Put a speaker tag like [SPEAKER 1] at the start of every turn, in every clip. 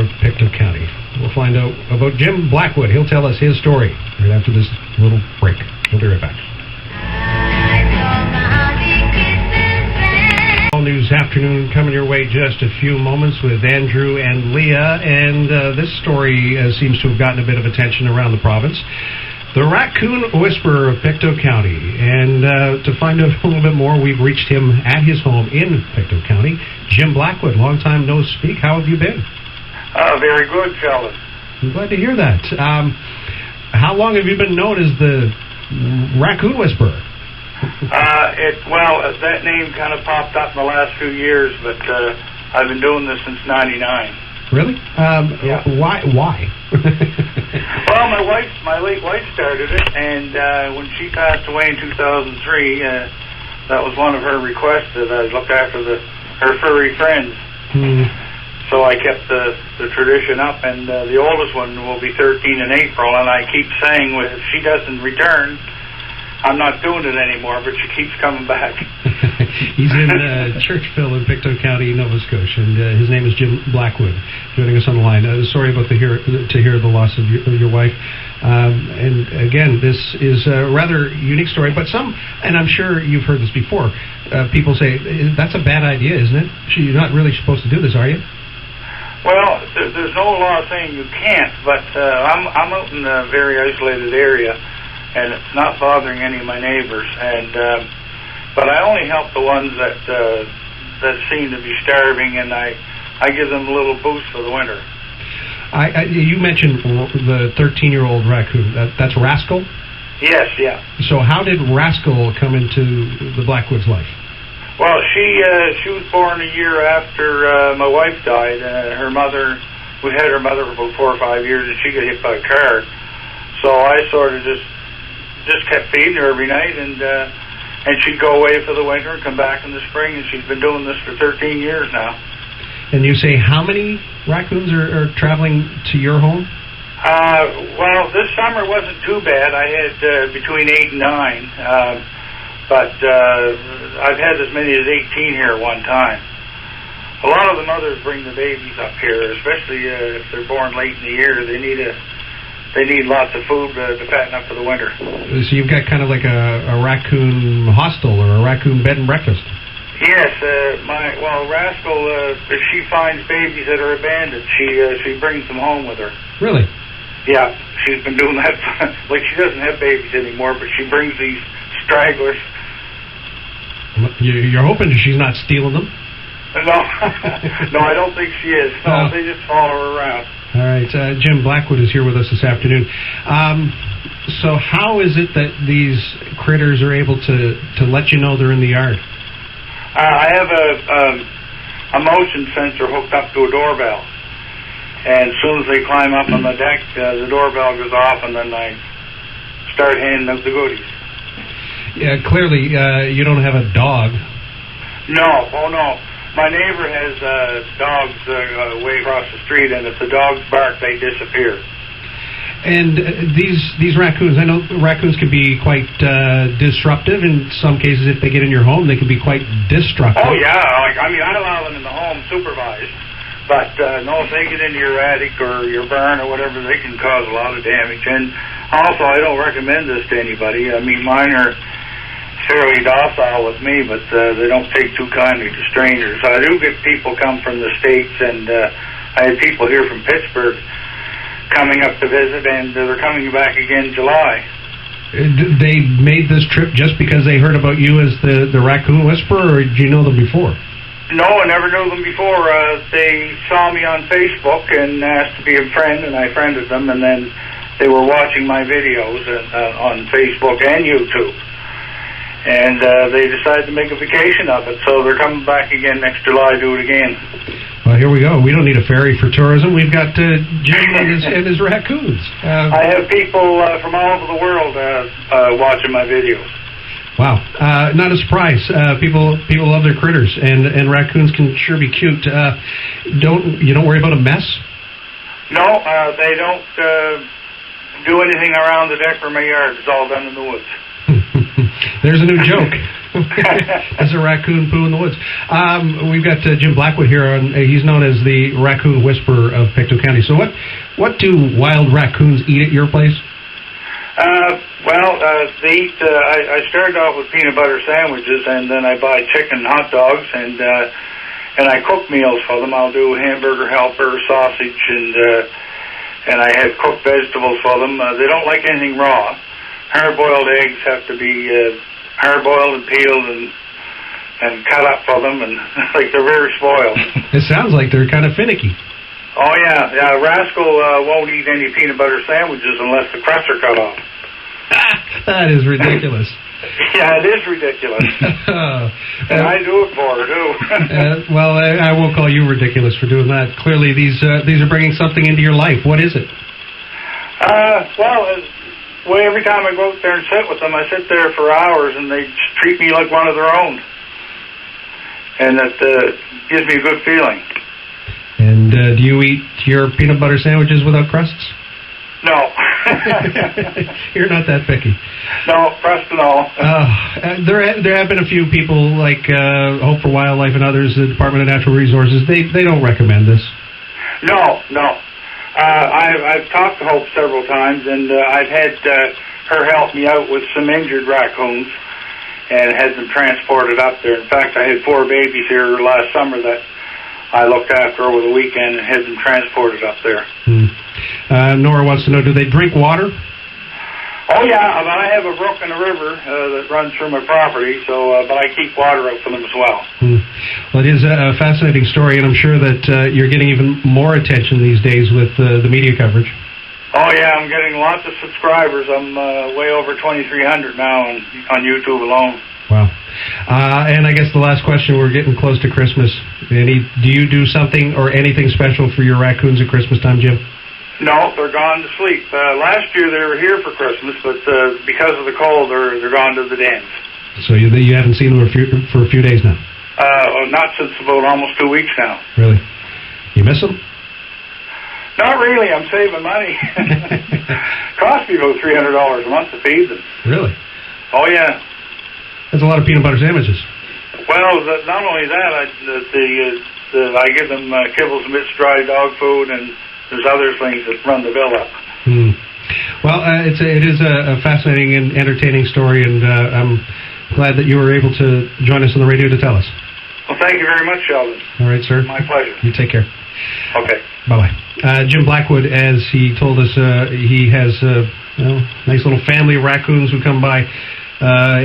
[SPEAKER 1] of Pictou County. We'll find out about Jim Blackwood. He'll tell us his story right after this little break. We'll be right back. All news afternoon coming your way just a few moments with Andrew and Leah. And this story seems to have gotten a bit of attention around the province. The Raccoon Whisperer of Pictou County. And to find out a little bit more, we've reached him at his home in Pictou County. Jim Blackwood, long time no speak. How have you been?
[SPEAKER 2] Very good, Sheldon.
[SPEAKER 1] I'm glad to hear that. How long have you been known as the Raccoon Whisperer?
[SPEAKER 2] That name kind of popped up in the last few years, but I've been doing this since '99.
[SPEAKER 1] Really?
[SPEAKER 2] Yeah.
[SPEAKER 1] Why?
[SPEAKER 2] Well, my late wife started it, and when she passed away in 2003, that was one of her requests that I look after her furry friends. So I kept the tradition up, and the oldest one will be 13 in April, and I keep saying, well, if she doesn't return, I'm not doing it anymore, but she keeps coming back.
[SPEAKER 1] He's in Churchville in Pictou County, Nova Scotia, and his name is Jim Blackwood, joining us on the line. Sorry about to hear the loss of your wife. And again, this is a rather unique story, but and I'm sure you've heard this before, people say, that's a bad idea, isn't it? You're not really supposed to do this, are you?
[SPEAKER 2] Well, there's no law saying you can't, but I'm out in a very isolated area, and it's not bothering any of my neighbors. And but I only help the ones that seem to be starving, and I give them a little boost for the winter.
[SPEAKER 1] You mentioned the 13-year-old raccoon. That's Rascal?
[SPEAKER 2] Yes, yeah.
[SPEAKER 1] So how did Rascal come into the Blackwood's life?
[SPEAKER 2] Well, she was born a year after my wife died. We had her mother for about 4 or 5 years, and she got hit by a car. So I sort of just kept feeding her every night, and she'd go away for the winter and come back in the spring, and she's been doing this for 13 years now. And
[SPEAKER 1] you say how many raccoons are traveling to your home?
[SPEAKER 2] Well, this summer wasn't too bad. I had between 8 and 9, but I've had as many as 18 here at one time. A lot of the mothers bring the babies up here, especially if they're born late in the year. They need lots of food to fatten up for the winter.
[SPEAKER 1] So you've got kind of like a raccoon hostel or a raccoon bed and breakfast.
[SPEAKER 2] Yes, Rascal, if she finds babies that are abandoned, she brings them home with her.
[SPEAKER 1] Really?
[SPEAKER 2] Yeah, she's been doing that. Like, she doesn't have babies anymore, but she brings these stragglers.
[SPEAKER 1] You're hoping she's not stealing them?
[SPEAKER 2] No, no, I don't think she is. No, they just follow her around.
[SPEAKER 1] All right, Jim Blackwood is here with us this afternoon. So how is it that these critters are able to let you know they're in the yard?
[SPEAKER 2] I have a motion sensor hooked up to a doorbell, and as soon as they climb up on the deck, the doorbell goes off, and then I start handing out the goodies.
[SPEAKER 1] Yeah, clearly you don't have a dog.
[SPEAKER 2] No, oh no. My neighbor has dogs way across the street, and if the dogs bark, they disappear.
[SPEAKER 1] And these raccoons, I know raccoons can be quite disruptive. In some cases, if they get in your home, they can be quite destructive.
[SPEAKER 2] Oh, yeah. I allow them in the home supervised. But, no, if they get into your attic or your barn or whatever, they can cause a lot of damage. And also, I don't recommend this to anybody. I mean, mine are fairly docile with me, but they don't take too kindly to strangers. I do get people come from the States, and I had people here from Pittsburgh coming up to visit, and they're coming back again in July.
[SPEAKER 1] They made this trip just because they heard about you as the Raccoon Whisperer, or did you know them before?
[SPEAKER 2] No, I never knew them before. They saw me on Facebook and asked to be a friend, and I friended them, and then they were watching my videos on Facebook and YouTube. And they decided to make a vacation of it, so they're coming back again next July to do it again.
[SPEAKER 1] Well, here we go. We don't need a ferry for tourism. We've got Jim and his raccoons.
[SPEAKER 2] I have people from all over the world watching my videos.
[SPEAKER 1] Wow. Not a surprise. People love their critters, and raccoons can sure be cute. You don't worry about a mess?
[SPEAKER 2] No, they don't do anything around the deck or my yard. It's all done in the woods.
[SPEAKER 1] There's a new joke. There's a raccoon poo in the woods. We've got Jim Blackwood here. He's known as the raccoon whisperer of Pictou County. So what do wild raccoons eat at your place?
[SPEAKER 2] They eat. I started off with peanut butter sandwiches, and then I buy chicken hot dogs, and I cook meals for them. I'll do hamburger helper, sausage, and I have cooked vegetables for them. They don't like anything raw. Hard-boiled eggs have to be hard-boiled and peeled and cut up for them, and like they're very spoiled.
[SPEAKER 1] It sounds like they're kind of finicky.
[SPEAKER 2] Oh yeah. Rascal won't eat any peanut butter sandwiches unless the crusts are cut off.
[SPEAKER 1] That is ridiculous.
[SPEAKER 2] Yeah, it is ridiculous. And I do it for her, too.
[SPEAKER 1] Well, I won't call you ridiculous for doing that. Clearly, these are bringing something into your life. What is it?
[SPEAKER 2] Every time I go out there and sit with them, I sit there for hours, and they treat me like one of their own. And that gives me a good feeling. And
[SPEAKER 1] do you eat your peanut butter sandwiches without crusts?
[SPEAKER 2] No.
[SPEAKER 1] You're not that picky.
[SPEAKER 2] No, crust and all.
[SPEAKER 1] There have been a few people like Hope for Wildlife and others, the Department of Natural Resources. They don't recommend this.
[SPEAKER 2] No. I've talked to Hope several times, and I've had her help me out with some injured raccoons and had them transported up there. In fact, I had 4 babies here last summer that I looked after over the weekend and had them transported up there.
[SPEAKER 1] Nora wants to know, do they drink water?
[SPEAKER 2] Oh, yeah, but I have a brook and a river that runs through my property, but I keep water out for them as well. Well,
[SPEAKER 1] it is a fascinating story, and I'm sure that you're getting even more attention these days with the media coverage.
[SPEAKER 2] Oh, yeah, I'm getting lots of subscribers. I'm way over 2,300 now on YouTube alone.
[SPEAKER 1] Wow. And I guess the last question, we're getting close to Christmas. Do you do something or anything special for your raccoons at Christmas time, Jim?
[SPEAKER 2] No, they're gone to sleep. Last year they were here for Christmas, but because of the cold, they're gone to the dens. So
[SPEAKER 1] you haven't seen them for a few days now?
[SPEAKER 2] Not since about almost 2 weeks now.
[SPEAKER 1] Really? You miss them?
[SPEAKER 2] Not really. I'm saving money. Cost me about $300 a month to feed them.
[SPEAKER 1] Really?
[SPEAKER 2] Oh, yeah.
[SPEAKER 1] That's a lot of peanut butter sandwiches.
[SPEAKER 2] Well, not only that, I give them kibbles, mitts, dry dog food, and there's other things that run the bill up.
[SPEAKER 1] Well, it is a fascinating and entertaining story, and I'm glad that you were able to join us on the radio to tell us.
[SPEAKER 2] Well, thank you very much, Sheldon.
[SPEAKER 1] All right, sir.
[SPEAKER 2] My pleasure.
[SPEAKER 1] You take care.
[SPEAKER 2] Okay.
[SPEAKER 1] Bye-bye. Jim Blackwood, as he told us, he has nice little family of raccoons who come by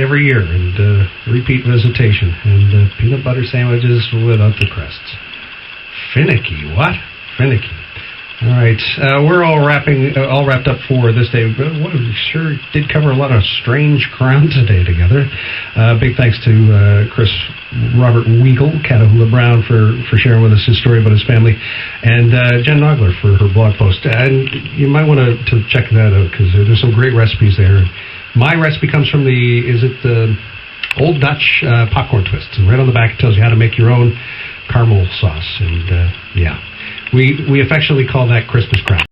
[SPEAKER 1] every year, and repeat visitation, and peanut butter sandwiches without the crusts. Finicky. What? Finicky. All right, we're all wrapped up for this day. We sure did cover a lot of strange ground today together. Big thanks to Robert Weigel, Catahoula Brown, for sharing with us his story about his family, and Jen Nogler for her blog post. And you might want to check that out, because there's some great recipes there. My recipe comes from the Old Dutch popcorn twists, and right on the back it tells you how to make your own caramel sauce, and we affectionately call that Christmas crap.